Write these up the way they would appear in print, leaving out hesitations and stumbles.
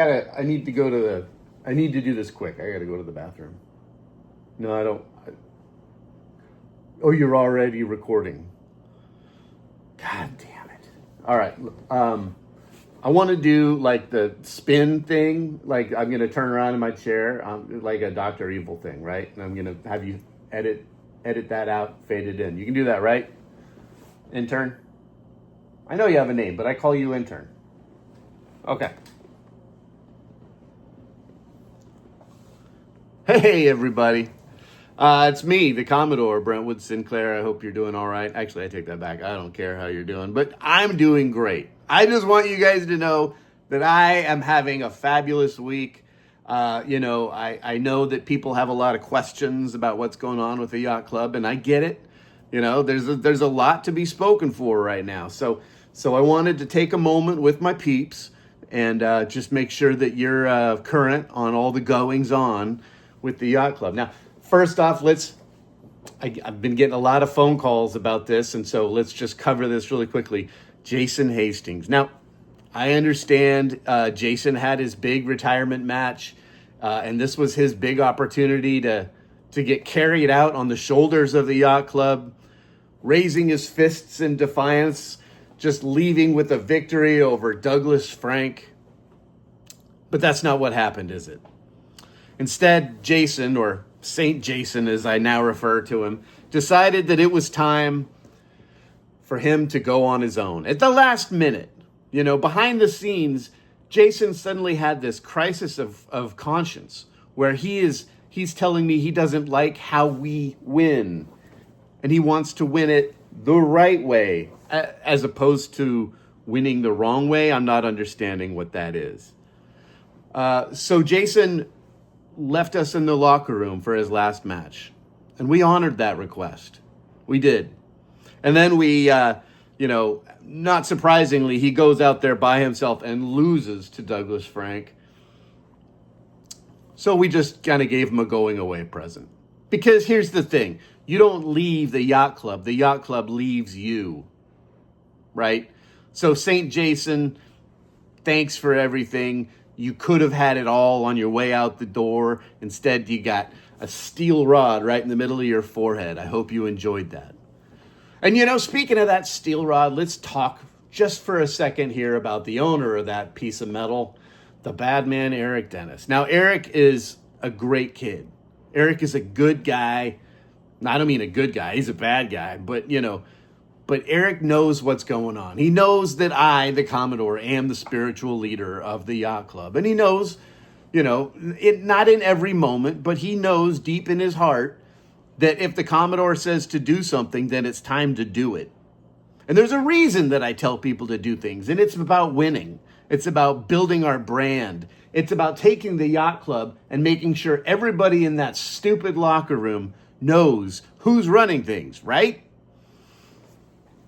I need to go to the. I need to do this quick. I gotta go to the bathroom. No, I don't. Oh, you're already recording. God damn it! All right. I want to do like the spin thing. Like I'm gonna turn around in my chair, like a Dr. Evil thing, right? And I'm gonna have you edit that out, fade it in. You can do that, right? Intern. I know you have a name, but I call you intern. Okay. Hey, everybody. It's me, the Commodore, Brentwood Sinclair. I hope you're doing all right. Actually, I take that back. I don't care how you're doing, but I'm doing great. I just want you guys to know that I am having a fabulous week. I know that people have a lot of questions about what's going on with the Yacht Club, and I get it. There's a lot to be spoken for right now. So I wanted to take a moment with my peeps and just make sure that you're current on all the goings on with the Yacht Club. Now, first off, I've been getting a lot of phone calls about this, and so let's just cover this really quickly. Jason Hastings. Now, I understand Jason had his big retirement match, and this was his big opportunity to get carried out on the shoulders of the Yacht Club, raising his fists in defiance, just leaving with a victory over Douglas Frank. But that's not what happened, is it? Instead, Jason, or Saint Jason as I now refer to him, decided that it was time for him to go on his own. At the last minute, behind the scenes, Jason suddenly had this crisis of conscience where he's telling me he doesn't like how we win. And he wants to win it the right way, as opposed to winning the wrong way. I'm not understanding what that is. So Jason left us in the locker room for his last match. And we honored that request. We did. And then we, not surprisingly, he goes out there by himself and loses to Douglas Frank. So we just kind of gave him a going away present. Because here's the thing. You don't leave the Yacht Club. The Yacht Club leaves you. Right? So St. Jason, thanks for everything. You could have had it all on your way out the door. Instead, you got a steel rod right in the middle of your forehead. I hope you enjoyed that. And speaking of that steel rod, let's talk just for a second here about the owner of that piece of metal, the bad man, Eric Dennis. Now, Eric is a great kid. Eric is a good guy. I don't mean a good guy. He's a bad guy. But Eric knows what's going on. He knows that I, the Commodore, am the spiritual leader of the Yacht Club. And he knows, not in every moment, but he knows deep in his heart that if the Commodore says to do something, then it's time to do it. And there's a reason that I tell people to do things, and it's about winning. It's about building our brand. It's about taking the Yacht Club and making sure everybody in that stupid locker room knows who's running things, right?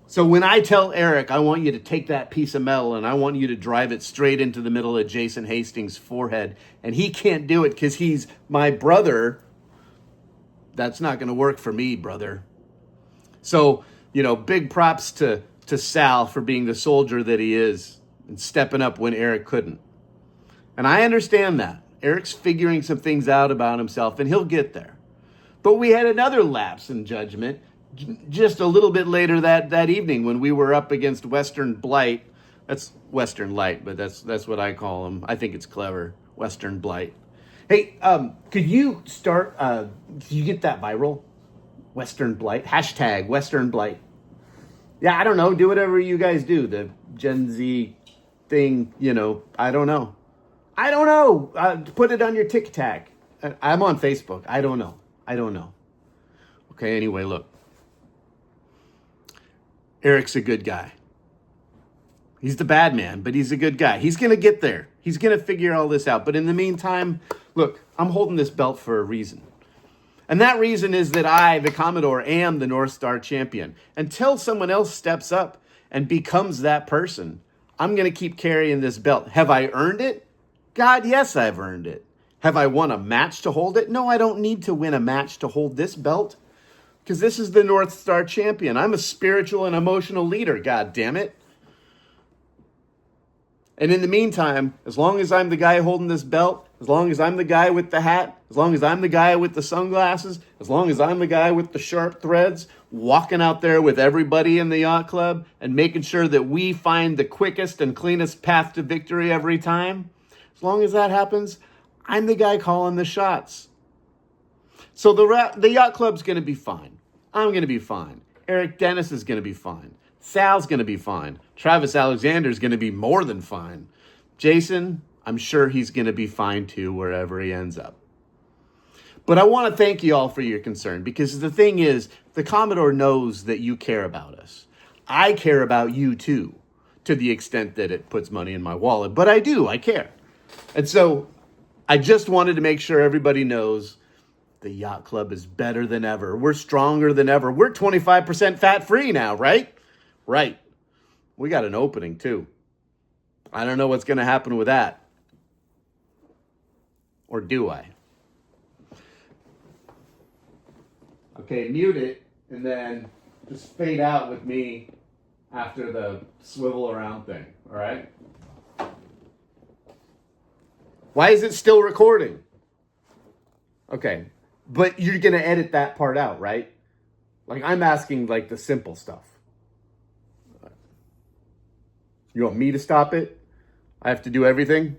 So when I tell Eric, I want you to take that piece of metal and I want you to drive it straight into the middle of Jason Hastings' forehead, and he can't do it because he's my brother, that's not going to work for me, brother. So, big props to Sal for being the soldier that he is and stepping up when Eric couldn't. And I understand that. Eric's figuring some things out about himself, and he'll get there. But we had another lapse in judgment just a little bit later that evening when we were up against Western Blight. That's Western Light, but that's what I call them. I think it's clever. Western Blight. Hey, could you start, did you get that viral? Western Blight. Hashtag Western Blight. Yeah, I don't know. Do whatever you guys do. The Gen Z thing, I don't know. Put it on your TikTok. I'm on Facebook. I don't know. Okay, anyway, look. Eric's a good guy. He's the bad man, but he's a good guy. He's going to get there. He's going to figure all this out. But in the meantime, look, I'm holding this belt for a reason. And that reason is that I, the Commodore, am the North Star champion. Until someone else steps up and becomes that person, I'm going to keep carrying this belt. Have I earned it? God, yes, I've earned it. Have I won a match to hold it? No, I don't need to win a match to hold this belt. Because this is the North Star champion. I'm a spiritual and emotional leader, God damn it. And in the meantime, as long as I'm the guy holding this belt, as long as I'm the guy with the hat, as long as I'm the guy with the sunglasses, as long as I'm the guy with the sharp threads, walking out there with everybody in the yacht club and making sure that we find the quickest and cleanest path to victory every time, as long as that happens, I'm the guy calling the shots. So the yacht club's going to be fine. I'm going to be fine. Eric Dennis is going to be fine. Sal's going to be fine. Travis Alexander's going to be more than fine. Jason, I'm sure he's going to be fine too, wherever he ends up. But I want to thank you all for your concern, because the thing is, the Commodore knows that you care about us. I care about you too, to the extent that it puts money in my wallet. But I care. And so I just wanted to make sure everybody knows the Yacht Club is better than ever. We're stronger than ever. We're 25% fat-free now, right? Right. We got an opening, too. I don't know what's going to happen with that. Or do I? Okay, mute it, and then just fade out with me after the swivel around thing, all right? Why is it still recording? Okay, but you're going to edit that part out, right? Like, I'm asking, like, the simple stuff. You want me to stop it? I have to do everything?